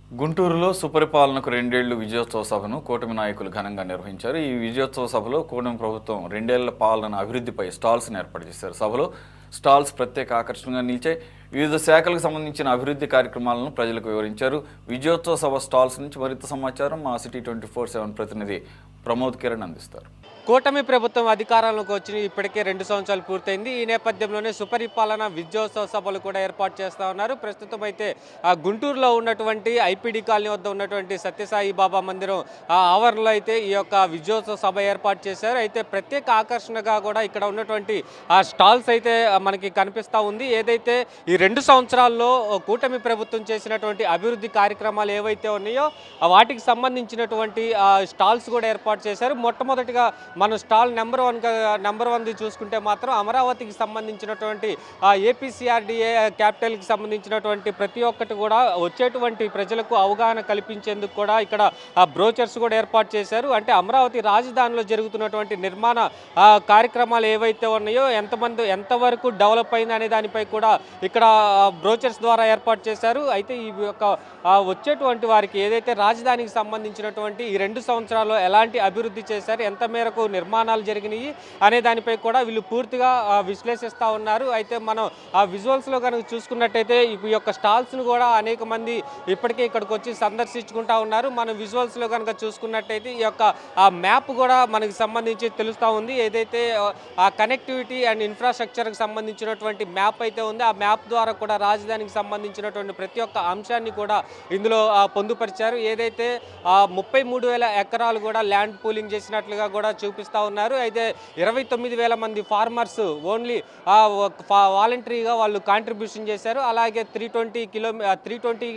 గుంటూరులో సుపరిపాలనకు రెండేళ్లు విజయోత్సవ సభను కూటమి నాయకులు ఘనంగా నిర్వహించారు. ఈ విజయోత్సవ సభలో కూటమి ప్రభుత్వం రెండేళ్ల పాలన అభివృద్ధిపై స్టాల్స్ను ఏర్పాటు చేశారు. సభలో స్టాల్స్ ప్రత్యేక ఆకర్షణగా నిలిచాయి. వివిధ శాఖలకు సంబంధించిన అభివృద్ధి కార్యక్రమాలను ప్రజలకు వివరించారు. విజయోత్సవ సభ స్టాల్స్ నుంచి మరింత సమాచారం మా సిటీ 24/7 ప్రతినిధి ప్రమోద్ కిరణ్ అందిస్తారు. కూటమి ప్రభుత్వం అధికారంలోకి వచ్చి ఇప్పటికే 2 సంవత్సరాలు పూర్తయింది. ఈ నేపథ్యంలోనే సుపరిపాలన విజయోత్సవ సభలు కూడా ఏర్పాటు చేస్తూ ఉన్నారు. ప్రస్తుతం అయితే గుంటూరులో ఉన్నటువంటి ఐపీడీ కాలనీ వద్ద ఉన్నటువంటి సత్యసాయి బాబా మందిరం ఆవరణలో అయితే ఈ యొక్క విజయోత్సవ సభ ఏర్పాటు చేశారు. అయితే ప్రత్యేక ఆకర్షణగా కూడా ఇక్కడ ఉన్నటువంటి స్టాల్స్ అయితే మనకి కనిపిస్తూ ఉంది. ఏదైతే ఈ 2 సంవత్సరాల్లో కూటమి ప్రభుత్వం చేసినటువంటి అభివృద్ధి కార్యక్రమాలు ఏవైతే ఉన్నాయో వాటికి సంబంధించినటువంటి స్టాల్స్ కూడా ఏర్పాటు చేశారు. మొట్టమొదటిగా మనం స్టాల్ నెంబర్ 1 చూసుకుంటే మాత్రం అమరావతికి సంబంధించినటువంటి ఏపీసీఆర్డీఏ క్యాపిటల్కి సంబంధించినటువంటి ప్రతి ఒక్కటి కూడా వచ్చేటువంటి ప్రజలకు అవగాహన కల్పించేందుకు కూడా ఇక్కడ బ్రోచర్స్ కూడా ఏర్పాటు చేశారు. అంటే అమరావతి రాజధానిలో జరుగుతున్నటువంటి నిర్మాణ కార్యక్రమాలు ఏవైతే ఉన్నాయో ఎంతవరకు డెవలప్ అయింది అనే దానిపై కూడా ఇక్కడ బ్రోచర్స్ ద్వారా ఏర్పాటు చేశారు. అయితే ఈ యొక్క వచ్చేటువంటి వారికి ఏదైతే రాజధానికి సంబంధించినటువంటి ఈ 2 సంవత్సరాల్లో ఎలాంటి అభివృద్ధి చేశారు, ఎంత మేరకు నిర్మాణాలు జరిగినాయి అనే దానిపై కూడా వీళ్ళు పూర్తిగా విశ్లేషిస్తూ ఉన్నారు. అయితే మనం ఆ విజువల్స్లో కనుక చూసుకున్నట్టయితే ఈ యొక్క స్టాల్స్ను కూడా అనేక మంది ఇప్పటికే ఇక్కడికి వచ్చి సందర్శించుకుంటూ ఉన్నారు. మనం విజువల్స్లో కనుక చూసుకున్నట్టయితే ఈ యొక్క మ్యాప్ కూడా మనకి సంబంధించి తెలుస్తూ ఉంది. ఏదైతే ఆ కనెక్టివిటీ అండ్ ఇన్ఫ్రాస్ట్రక్చర్కి సంబంధించినటువంటి మ్యాప్ అయితే ఉంది, ఆ మ్యాప్ ద్వారా కూడా రాజధానికి సంబంధించినటువంటి ప్రతి ఒక్క అంశాన్ని కూడా ఇందులో పొందుపరిచారు. ఏదైతే 33,000 ఎకరాలు కూడా ల్యాండ్ పూలింగ్ చేసినట్లుగా కూడా చూపిస్తూ ఉన్నారు. అయితే 29,000 మంది ఫార్మర్స్ ఓన్లీ వాలంటరీగా వాళ్ళు కాంట్రిబ్యూషన్ చేశారు. అలాగే 320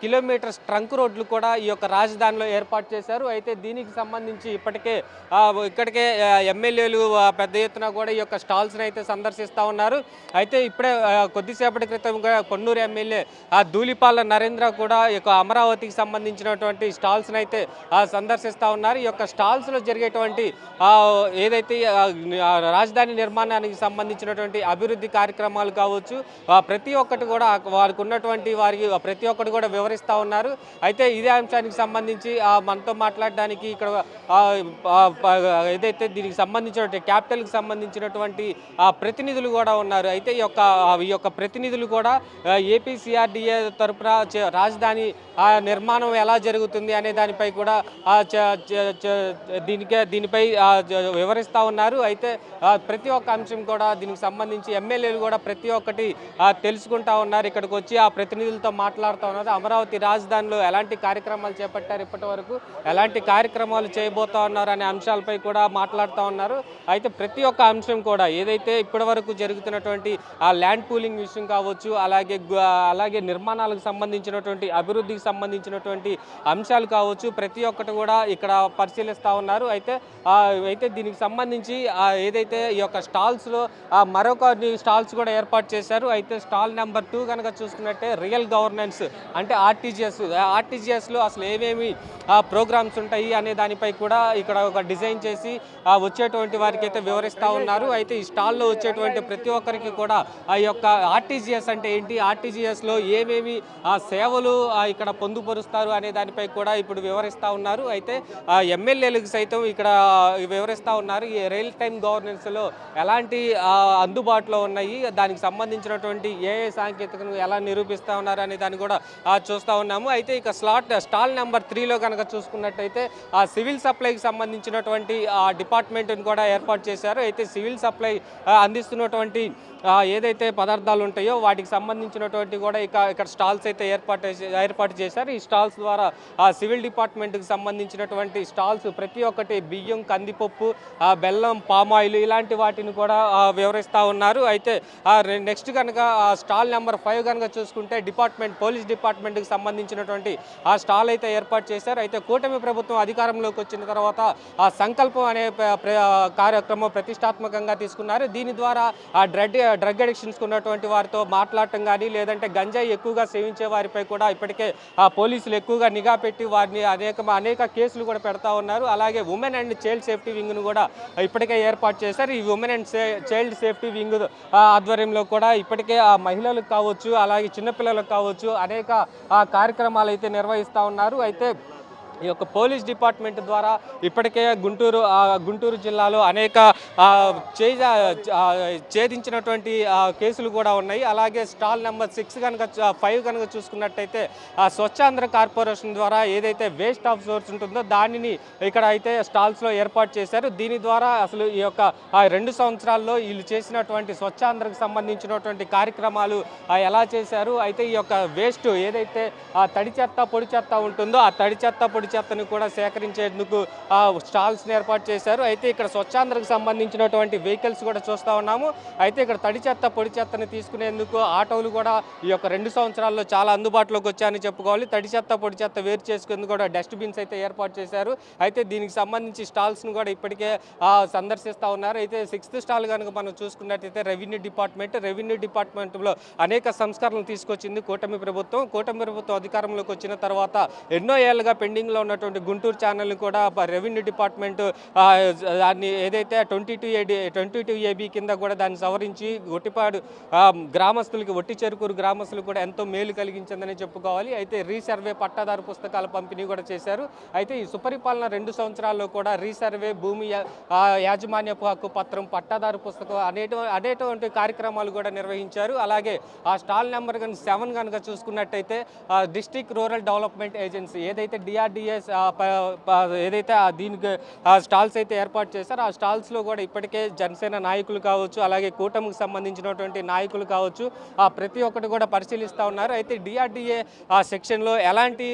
కిలోమీటర్స్ ట్రంక్ రోడ్లు కూడా ఈ యొక్క రాజధానిలో ఏర్పాటు చేశారు. అయితే దీనికి సంబంధించి ఇక్కడికే ఎమ్మెల్యేలు పెద్ద ఎత్తున కూడా ఈ యొక్క స్టాల్స్ని అయితే సందర్శిస్తూ ఉన్నారు. అయితే ఇప్పుడే కొద్దిసేపటి క్రితం కొన్నూరు ఎమ్మెల్యే ధూళిపాల నరేంద్ర కూడా ఈ యొక్క అమరావతికి సంబంధించినటువంటి స్టాల్స్ని అయితే సందర్శిస్తూ ఉన్నారు. ఈ యొక్క స్టాల్స్లో జరిగేటువంటి ఏదైతే రాజధాని నిర్మాణానికి సంబంధించినటువంటి అభివృద్ధి కార్యక్రమాలు కావచ్చు, ప్రతి ఒక్కటి కూడా వారికి ఉన్నటువంటి ప్రతి ఒక్కటి కూడా వివరిస్తూ ఉన్నారు. అయితే ఇదే అంశానికి సంబంధించి మనతో మాట్లాడడానికి ఇక్కడ ఏదైతే దీనికి సంబంధించినటువంటి క్యాపిటల్కి సంబంధించినటువంటి ప్రతినిధులు కూడా ఉన్నారు. అయితే ఈ యొక్క ప్రతినిధులు కూడా ఏపీసీఆర్డీఏ తరపున రాజధాని నిర్మాణం ఎలా జరుగుతుంది అనే దానిపై కూడా దీనిపై వివరిస్తూ ఉన్నారు. అయితే ప్రతి ఒక్క అంశం కూడా దీనికి సంబంధించి ఎమ్మెల్యేలు కూడా ప్రతి ఒక్కటి తెలుసుకుంటా ఉన్నారు. ఇక్కడికి వచ్చి ఆ ప్రతినిధులతో మాట్లాడుతూ ఉన్నారు. అమరావతి రాజధానిలో ఎలాంటి కార్యక్రమాలు చేపట్టారు, ఇప్పటి వరకు ఎలాంటి కార్యక్రమాలు చేయబోతా ఉన్నారు అనే అంశాలపై కూడా మాట్లాడుతూ ఉన్నారు. అయితే ప్రతి ఒక్క అంశం కూడా ఏదైతే ఇప్పటి వరకు జరుగుతున్నటువంటి ఆ ల్యాండ్ పూలింగ్ విషయం కావచ్చు, అలాగే నిర్మాణాలకు సంబంధించినటువంటి అభివృద్ధికి సంబంధించినటువంటి అంశాలు కావచ్చు, ప్రతి ఒక్కటి కూడా ఇక్కడ పరిశీలిస్తూ ఉన్నారు. అయితే దీనికి సంబంధించి ఏదైతే ఈ యొక్క స్టాల్స్లో మరొక స్టాల్స్ కూడా ఏర్పాటు చేశారు. అయితే స్టాల్ నెంబర్ 2 కనుక చూసుకున్నట్టే రియల్ గవర్నెన్స్ అంటే ఆర్టీజీఎస్లో అసలు ఏమేమి ప్రోగ్రామ్స్ ఉంటాయి అనే దానిపై కూడా ఇక్కడ ఒక డిజైన్ చేసి వచ్చేటువంటి వారికి అయితే వివరిస్తూ ఉన్నారు. అయితే ఈ స్టాల్లో వచ్చేటువంటి ప్రతి ఒక్కరికి కూడా ఈ యొక్క ఆర్టీజీఎస్ అంటే ఏంటి, ఆర్టీజీఎస్లో ఏమేమి సేవలు ఇక్కడ పొందుపరుస్తారు అనే దానిపై కూడా ఇప్పుడు వివరిస్తూ ఉన్నారు. అయితే ఎమ్మెల్యేలకు సైతం ఇక్కడ వివరిస్తూ ఉన్నారు. ఈ రియల్ టైమ్ గవర్నెన్స్లో ఎలాంటి అందుబాటులో ఉన్నాయి, దానికి సంబంధించినటువంటి ఏ సాంకేతికను ఎలా నిరూపిస్తూ ఉన్నారు అనే దాన్ని కూడా చూస్తూ ఉన్నాము. అయితే ఇక స్టాల్ నెంబర్ 3లో కనుక చూసుకున్నట్టయితే సివిల్ సప్లైకి సంబంధించినటువంటి డిపార్ట్మెంట్ని కూడా ఏర్పాటు చేశారు. అయితే సివిల్ సప్లై అందిస్తున్నటువంటి ఏదైతే పదార్థాలు ఉంటాయో వాటికి సంబంధించినటువంటి కూడా ఇక్కడ స్టాల్స్ అయితే ఏర్పాటు చేశారు. ఈ స్టాల్స్ ద్వారా సివిల్ డిపార్ట్మెంట్కి సంబంధించినటువంటి స్టాల్స్ ప్రతి ఒక్కటి బియ్యం, కందిపప్పు, బెల్లం, పామాయిల్ ఇలాంటి వాటిని కూడా వివరిస్తూ ఉన్నారు. అయితే నెక్స్ట్ కనుక స్టాల్ నెంబర్ 5 కనుక చూసుకుంటే పోలీస్ డిపార్ట్మెంట్కి సంబంధించినటువంటి ఆ స్టాల్ అయితే ఏర్పాటు చేశారు. అయితే కూటమి ప్రభుత్వం అధికారంలోకి వచ్చిన తర్వాత ఆ సంకల్పం అనే కార్యక్రమం ప్రతిష్టాత్మకంగా తీసుకున్నారు. దీని ద్వారా డ్రగ్ అడిక్షన్స్ ఉన్నటువంటి వారితో మాట్లాడటం కానీ, లేదంటే గంజాయి ఎక్కువగా సేవించే వారిపై కూడా ఇప్పటికే పోలీసులు ఎక్కువగా నిఘా పెట్టి వారిని అనేక కేసులు కూడా పెడతా ఉన్నారు. అలాగే ఉమెన్ అండ్ చైల్డ్ సేఫ్టీ వింగ్ను కూడా ఇప్పటికే ఏర్పాటు చేశారు. ఈ women and child safety wing ఆధ్వర్యంలో కూడా ఇప్పటికే ఆ మహిళలకు కావచ్చు, అలాగే చిన్నపిల్లలకు కావచ్చు అనేక కార్యక్రమాలు అయితే నిర్వహిస్తూ ఉన్నారు. అయితే ఈ యొక్క పోలీస్ డిపార్ట్మెంట్ ద్వారా ఇప్పటికే గుంటూరు జిల్లాలో అనేక ఛేదించినటువంటి కేసులు కూడా ఉన్నాయి. అలాగే స్టాల్ నెంబర్ 5 కనుక చూసుకున్నట్టయితే స్వచ్ఛాంధ్ర కార్పొరేషన్ ద్వారా ఏదైతే వేస్ట్ ఆఫ్ సోర్స్ ఉంటుందో దానిని ఇక్కడ అయితే స్టాల్స్లో ఏర్పాటు చేశారు. దీని ద్వారా అసలు ఈ యొక్క 2 సంవత్సరాల్లో వీళ్ళు చేసినటువంటి స్వచ్ఛాంధ్రకు సంబంధించినటువంటి కార్యక్రమాలు ఎలా చేశారు, అయితే ఈ యొక్క వేస్ట్ ఏదైతే తడి చెత్త పొడి చెత్త ఉంటుందో ఆ తడి చెత్త పొడి చెత్తను కూడా సేకరించేందుకు స్టాల్స్ని ఏర్పాటు చేశారు. అయితే ఇక్కడ స్వచ్ఛాంధ్రకు సంబంధించినటువంటి వెహికల్స్ కూడా చూస్తూ ఉన్నాము. అయితే ఇక్కడ తడి చెత్త పొడి చెత్తని తీసుకునేందుకు ఆటోలు కూడా ఈ యొక్క 2 సంవత్సరాల్లో చాలా అందుబాటులోకి వచ్చాయని చెప్పుకోవాలి. తడి చెత్త పొడి చెత్త వేరు చేసుకునేందుకు కూడా డస్ట్బిన్స్ అయితే ఏర్పాటు చేశారు. అయితే దీనికి సంబంధించి స్టాల్స్ను కూడా ఇప్పటికే సందర్శిస్తూ ఉన్నారు. అయితే 6th స్టాల్ కనుక మనం చూసుకున్నట్టయితే రెవెన్యూ డిపార్ట్మెంట్లో అనేక సంస్కరణలు తీసుకొచ్చింది కూటమి ప్రభుత్వం అధికారంలోకి వచ్చిన తర్వాత ఎన్నో ఏళ్ళుగా పెండింగ్లో ఉన్నటువంటి గుంటూరు ఛానల్ని కూడా రెవెన్యూ డిపార్ట్మెంట్ దాన్ని ఏదైతే 22AB కింద కూడా దాన్ని సవరించి ఒట్టిపాడు గ్రామస్తులకి చెరుకూరు గ్రామస్తులకు కూడా ఎంతో మేలు కలిగించిందని చెప్పుకోవాలి. అయితే రీసర్వే పట్టాదారు పుస్తకాల పంపిణీ కూడా చేశారు. అయితే ఈ సుపరిపాలన 2 సంవత్సరాల్లో కూడా రీసర్వే భూమి యాజమాన్యపు హక్కు పత్రం పట్టాదారు పుస్తకం అనేటువంటి కార్యక్రమాలు కూడా నిర్వహించారు. అలాగే ఆ స్టాల్ నెంబర్ 7 కనుక చూసుకున్నట్టయితే డిస్ట్రిక్ట్ రూరల్ డెవలప్మెంట్ ఏజెన్సీ ఏదైతే DRDA ఏదైతే దీనికి స్టాల్స్ అయితే ఏర్పాటు చేశారో ఆ స్టాల్స్లో కూడా ఇప్పటికే జనసేన నాయకులు కావచ్చు, అలాగే కూటమికి సంబంధించినటువంటి నాయకులు కావచ్చు ప్రతి ఒక్కటి కూడా పరిశీలిస్తూ ఉన్నారు. అయితే DRDA సెక్షన్లో ఎలాంటి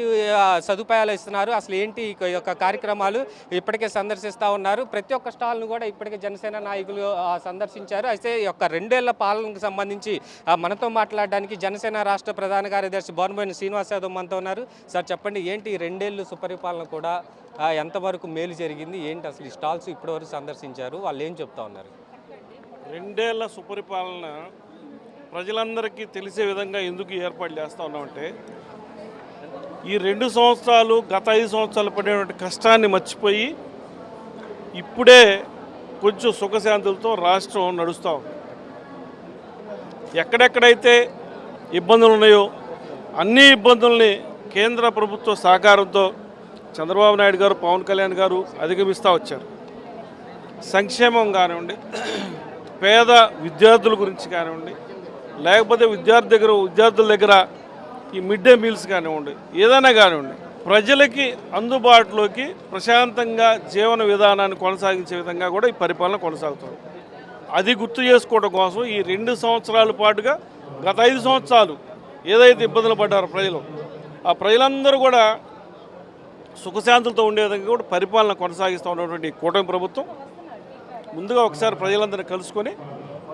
సదుపాయాలు ఇస్తున్నారు, అసలు ఏంటి ఈ యొక్క కార్యక్రమాలు ఇప్పటికే సందర్శిస్తూ ఉన్నారు. ప్రతి ఒక్క స్టాల్ను కూడా ఇప్పటికే జనసేన నాయకులు సందర్శించారు. అయితే ఈ యొక్క 2 ఏళ్ల పాలనకు సంబంధించి మనతో మాట్లాడడానికి జనసేన రాష్ట్ర ప్రధాన కార్యదర్శి బోనబోయిన శ్రీనివాస్ యాదవ్ మనతో ఉన్నారు. సార్ చెప్పండి, ఏంటి 2 ఏళ్ళు సుపరిపాలన కూడా ఎంతవరకు మేలు జరిగింది, ఏంటి అసలు ఈ స్టాల్స్ ఇప్పటివరకు సందర్శించారు, వాళ్ళు ఏం చెప్తా ఉన్నారు? 2 ఏళ్ల సుపరిపాలన ప్రజలందరికీ తెలిసే విధంగా ఎందుకు ఏర్పాటు చేస్తూ ఉన్నామంటే ఈ 2 సంవత్సరాలు గత 5 సంవత్సరాలు పడినటువంటి కష్టాన్ని మర్చిపోయి ఇప్పుడే కొంచెం సుఖశాంతులతో రాష్ట్రం నడుస్తూ ఉంది. ఎక్కడెక్కడైతే ఇబ్బందులు ఉన్నాయో అన్ని ఇబ్బందుల్ని కేంద్ర ప్రభుత్వ సహకారంతో చంద్రబాబు నాయుడు గారు, పవన్ కళ్యాణ్ గారు అధిగమిస్తూ వచ్చారు. సంక్షేమం కానివ్వండి, పేద విద్యార్థుల గురించి కానివ్వండి, లేకపోతే విద్యార్థుల దగ్గర ఈ మిడ్ డే మీల్స్ కానివ్వండి, ఏదైనా కానివ్వండి, ప్రజలకి అందుబాటులోకి ప్రశాంతంగా జీవన విధానాన్ని కొనసాగించే విధంగా కూడా ఈ పరిపాలన కొనసాగుతుంది. అది గుర్తు చేసుకోవడం కోసం ఈ 2 సంవత్సరాల పాటుగా గత 5 సంవత్సరాలు ఏదైతే ఇబ్బందులు పడ్డారో ప్రజలు, ఆ ప్రజలందరూ కూడా సుఖశాంతులతో ఉండే విధంగా కూడా పరిపాలన కొనసాగిస్తూ ఉన్నటువంటి కూటమి ప్రభుత్వం ముందుగా ఒకసారి ప్రజలందరినీ కలుసుకొని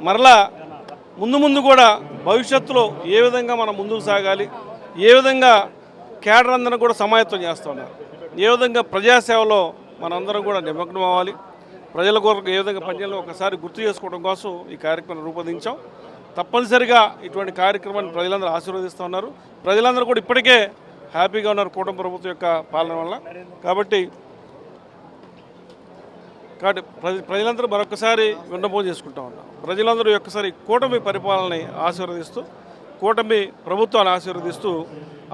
మరలా ముందు కూడా భవిష్యత్తులో ఏ విధంగా మనం ముందుకు సాగాలి, ఏ విధంగా కేడర్ అందరం కూడా సమాయత్తం చేస్తూ ఉన్నారు, ఏ విధంగా ప్రజాసేవలో మనందరం కూడా నిమగ్నం అవ్వాలి, ప్రజల కొరకు ఏ విధంగా పనిచేయాలో ఒకసారి గుర్తు చేసుకోవడం కోసం ఈ కార్యక్రమం రూపొందించాం. తప్పనిసరిగా ఇటువంటి కార్యక్రమాన్ని ప్రజలందరూ ఆశీర్వదిస్తూ ఉన్నారు. ప్రజలందరూ కూడా ఇప్పటికే హ్యాపీగా ఉన్నారు కూటమి ప్రభుత్వం యొక్క పాలన వల్ల. కాబట్టి ప్రజలందరూ మరొకసారి విన్నపం చేసుకుంటూ ఉన్నారు. ప్రజలందరూ ఒక్కసారి కూటమి పరిపాలనని ఆశీర్వదిస్తూ, కూటమి ప్రభుత్వాన్ని ఆశీర్వదిస్తూ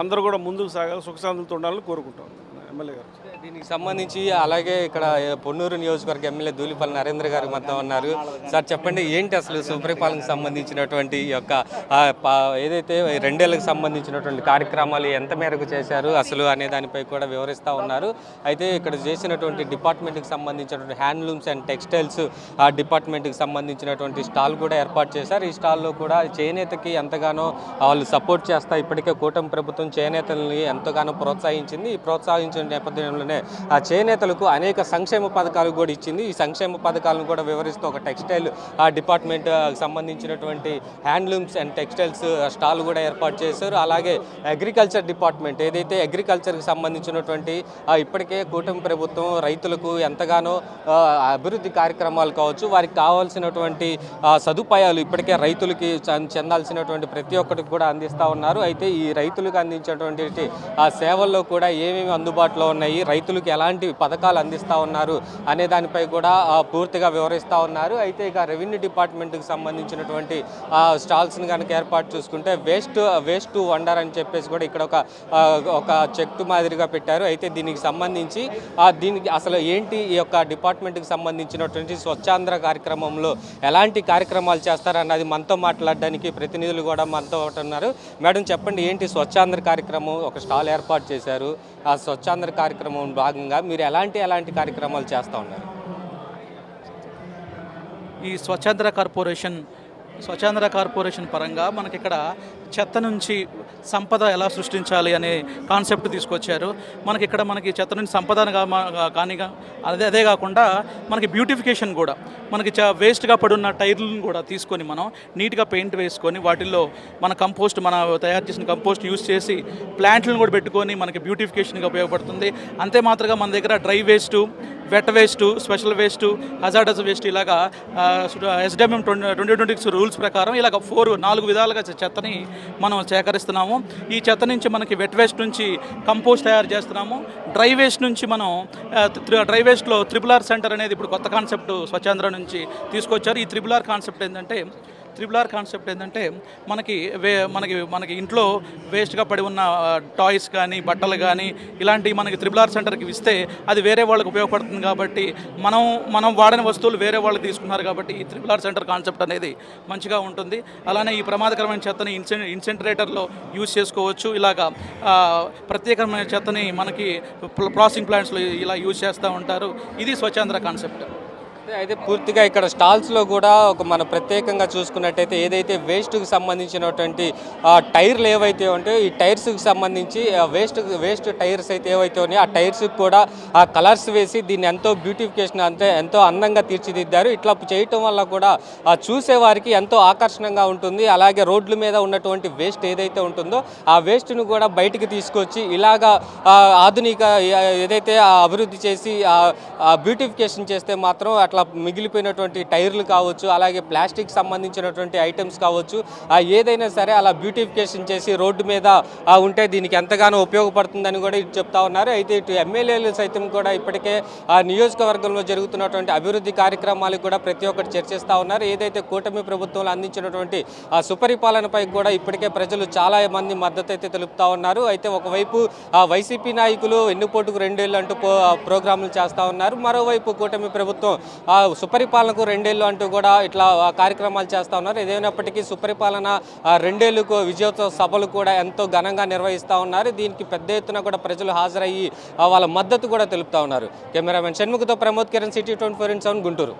అందరూ కూడా ముందుకు సాగాలి, సుఖశాంతులతో ఉండాలని కోరుకుంటాం. ఎమ్మెల్యే గారు దీనికి సంబంధించి అలాగే ఇక్కడ పొన్నూరు నియోజకవర్గ ఎమ్మెల్యే ధూళిపల్లి నరేంద్ర గారు మొత్తం ఉన్నారు. సార్ చెప్పండి, ఏంటి అసలు సుపరిపాలనకు సంబంధించినటువంటి ఈ యొక్క ఏదైతే 2 ఏళ్ళకి సంబంధించినటువంటి కార్యక్రమాలు ఎంత మేరకు చేశారు అసలు అనే దానిపై కూడా వివరిస్తూ ఉన్నారు. అయితే ఇక్కడ చేసినటువంటి డిపార్ట్మెంట్కి సంబంధించినటువంటి హ్యాండ్లూమ్స్ అండ్ టెక్స్టైల్స్ ఆ డిపార్ట్మెంట్కి సంబంధించినటువంటి స్టాల్ కూడా ఏర్పాటు చేశారు. ఈ స్టాల్లో కూడా చేనేతకి ఎంతగానో వాళ్ళు సపోర్ట్ చేస్తా ఇప్పటికే కూటమి ప్రభుత్వం చేనేతల్ని ఎంతగానో ప్రోత్సహించింది. ఈ ప్రోత్సహించిన నేపథ్యంలోనే ఆ చేనేతలకు అనేక సంక్షేమ పథకాలు కూడా ఇచ్చింది. ఈ సంక్షేమ పథకాలను కూడా వివరిస్తూ ఒక టెక్స్టైల్ డిపార్ట్మెంట్ సంబంధించినటువంటి హ్యాండ్లూమ్స్ అండ్ టెక్స్టైల్స్ స్టాల్ కూడా ఏర్పాటు చేశారు. అలాగే అగ్రికల్చర్ డిపార్ట్మెంట్ ఏదైతే అగ్రికల్చర్కి సంబంధించినటువంటి ఇప్పటికే కూటమి ప్రభుత్వం రైతులకు ఎంతగానో అభివృద్ధి కార్యక్రమాలు కావచ్చు, వారికి కావాల్సినటువంటి సదుపాయాలు ఇప్పటికే రైతులకి చెందాల్సినటువంటి ప్రతి ఒక్కరికి కూడా అందిస్తూ ఉన్నారు. అయితే ఈ రైతులకు అందించేటువంటి సేవల్లో కూడా ఏమేమి అందుబాటులో ఉన్నాయి, రైతులకు ఎలాంటి పథకాలు అందిస్తూ ఉన్నారు అనే దానిపై కూడా పూర్తిగా వివరిస్తూ ఉన్నారు. అయితే ఇక రెవెన్యూ డిపార్ట్మెంట్కి సంబంధించినటువంటి స్టాల్స్ని కనుక ఏర్పాటు చూసుకుంటే వేస్ట్ టు వండర్ అని చెప్పేసి కూడా ఇక్కడ ఒక చెట్టు మాదిరిగా పెట్టారు. అయితే దీనికి సంబంధించి దీనికి అసలు ఏంటి ఈ యొక్క డిపార్ట్మెంట్కి సంబంధించినటువంటి స్వచ్ఛాంధ్ర కార్యక్రమంలో ఎలాంటి కార్యక్రమాలు చేస్తారన్నది మనతో మాట్లాడడానికి ప్రతినిధులు కూడా మనతో ఉన్నారు. మేడం చెప్పండి, ఏంటి స్వచ్ఛాంధ్ర కార్యక్రమం ఒక స్టాల్ ఏర్పాటు చేశారు, ఆ స్వచ్ఛాంధ్ర కార్యక్రమం భాగంగా మీరు ఎలాంటి కార్యక్రమాలు చేస్తూ ఉన్నారు? ఈ స్వచ్ఛాంధ్ర కార్పొరేషన్ పరంగా మనకి ఇక్కడ చెత్త నుంచి సంపద ఎలా సృష్టించాలి అనే కాన్సెప్ట్ తీసుకొచ్చారు. మనకి చెత్త నుంచి సంపద కానిగా అదే కాకుండా మనకి బ్యూటిఫికేషన్ కూడా మనకి వేస్ట్గా పడున్న టైర్లను కూడా తీసుకొని మనం నీట్గా పెయింట్ వేసుకొని వాటిల్లో మన తయారు చేసిన కంపోస్ట్ యూస్ చేసి ప్లాంట్లను కూడా పెట్టుకొని మనకి బ్యూటిఫికేషన్గా ఉపయోగపడుతుంది. అంతే మాత్రమే మన దగ్గర dry waste, wet waste, special waste, hazardous waste ఇలాగా SDMM 2026 రూల్స్ ప్రకారం ఇలాగ 4 విధాలుగా చెత్తని మనం సేకరిస్తున్నాము. ఈ చెత్త నుంచి మనకి వెట్ వేస్ట్ నుంచి కంపోస్ట్ తయారు చేస్తున్నాము. డ్రై వేస్ట్ నుంచి మనం డ్రై వేస్ట్లో RRR సెంటర్ అనేది ఇప్పుడు కొత్త కాన్సెప్ట్ స్వచ్ఛాంధ్ర నుంచి తీసుకొచ్చారు. ఈ RRR కాన్సెప్ట్ ఏంటంటే మనకి ఇంట్లో వేస్ట్గా పడి ఉన్న టాయ్స్ కానీ బట్టలు కానీ ఇలాంటివి మనకి RRR సెంటర్కి ఇస్తే అది వేరే వాళ్ళకి ఉపయోగపడుతుంది. కాబట్టి మనం వాడని వస్తువులు వేరే వాళ్ళకి తీసుకున్నారు కాబట్టి ఈ RRR సెంటర్ కాన్సెప్ట్ అనేది మంచిగా ఉంటుంది. అలానే ఈ ప్రమాదకరమైన చెత్తని ఇన్సెంటరేటర్లో యూజ్ చేసుకోవచ్చు. ఇలాగా ప్రత్యేకమైన చెత్తని మనకి ప్రాసెసింగ్ ప్లాంట్స్లో ఇలా యూజ్ చేస్తూ ఉంటారు. ఇది స్వచ్ఛాంధ్ర కాన్సెప్ట్. అయితే పూర్తిగా ఇక్కడ స్టాల్స్లో కూడా మన ప్రత్యేకంగా చూసుకున్నట్టయితే ఏదైతే వేస్ట్కి సంబంధించినటువంటి టైర్లు ఏవైతే ఉంటాయో ఈ టైర్స్కి సంబంధించి వేస్ట్ టైర్స్ అయితే ఏవైతే ఉన్నాయో ఆ టైర్స్కి కూడా ఆ కలర్స్ వేసి దీన్ని ఎంతో బ్యూటిఫికేషన్ ఎంతో అందంగా తీర్చిదిద్దారు. ఇట్లా చేయటం వల్ల కూడా చూసేవారికి ఎంతో ఆకర్షణంగా ఉంటుంది. అలాగే రోడ్ల మీద ఉన్నటువంటి వేస్ట్ ఏదైతే ఉంటుందో ఆ వేస్ట్ను కూడా బయటికి తీసుకొచ్చి ఇలాగా ఆధునిక ఏదైతే అభివృద్ధి చేసి బ్యూటిఫికేషన్ చేస్తే మాత్రం అట్లా మిగిలిపోయినటువంటి టైర్లు కావచ్చు, అలాగే ప్లాస్టిక్ సంబంధించినటువంటి ఐటమ్స్ కావచ్చు, ఏదైనా సరే అలా బ్యూటిఫికేషన్ చేసి రోడ్డు మీద ఉంటే దీనికి ఎంతగానో ఉపయోగపడుతుందని కూడా ఇటు చెప్తా ఉన్నారు. అయితే ఇటు ఎమ్మెల్యేలు సైతం కూడా ఇప్పటికే ఆ నియోజకవర్గంలో జరుగుతున్నటువంటి అభివృద్ధి కార్యక్రమాలు కూడా ప్రతి ఒక్కటి చర్చిస్తూ ఉన్నారు. ఏదైతే కూటమి ప్రభుత్వంలో అందించినటువంటి సుపరిపాలనపై కూడా ఇప్పటికే ప్రజలు చాలా మంది మద్దతు అయితే తెలుపుతా ఉన్నారు. అయితే ఒకవైపు వైసీపీ నాయకులు ఎన్నుపోటుకు 2 ఏళ్ళు అంటూ ప్రోగ్రాములు చేస్తూ ఉన్నారు. మరోవైపు కూటమి ప్రభుత్వం సుపరిపాలనకు 2 ఏళ్ళు అంటూ కూడా ఇట్లా కార్యక్రమాలు చేస్తూ ఉన్నారు. ఏదైనప్పటికీ సుపరిపాలన 2 ఏళ్ళకు విజయోత్సవ సభలు కూడా ఎంతో ఘనంగా నిర్వహిస్తూ ఉన్నారు. దీనికి పెద్ద ఎత్తున కూడా ప్రజలు హాజరయ్యి వాళ్ళ మద్దతు కూడా తెలుపుతా ఉన్నారు. కెమెరామెన్ షణ్ముఖతో ప్రమోద్ కిరణ్, సిటీ 24/7 గుంటూరు.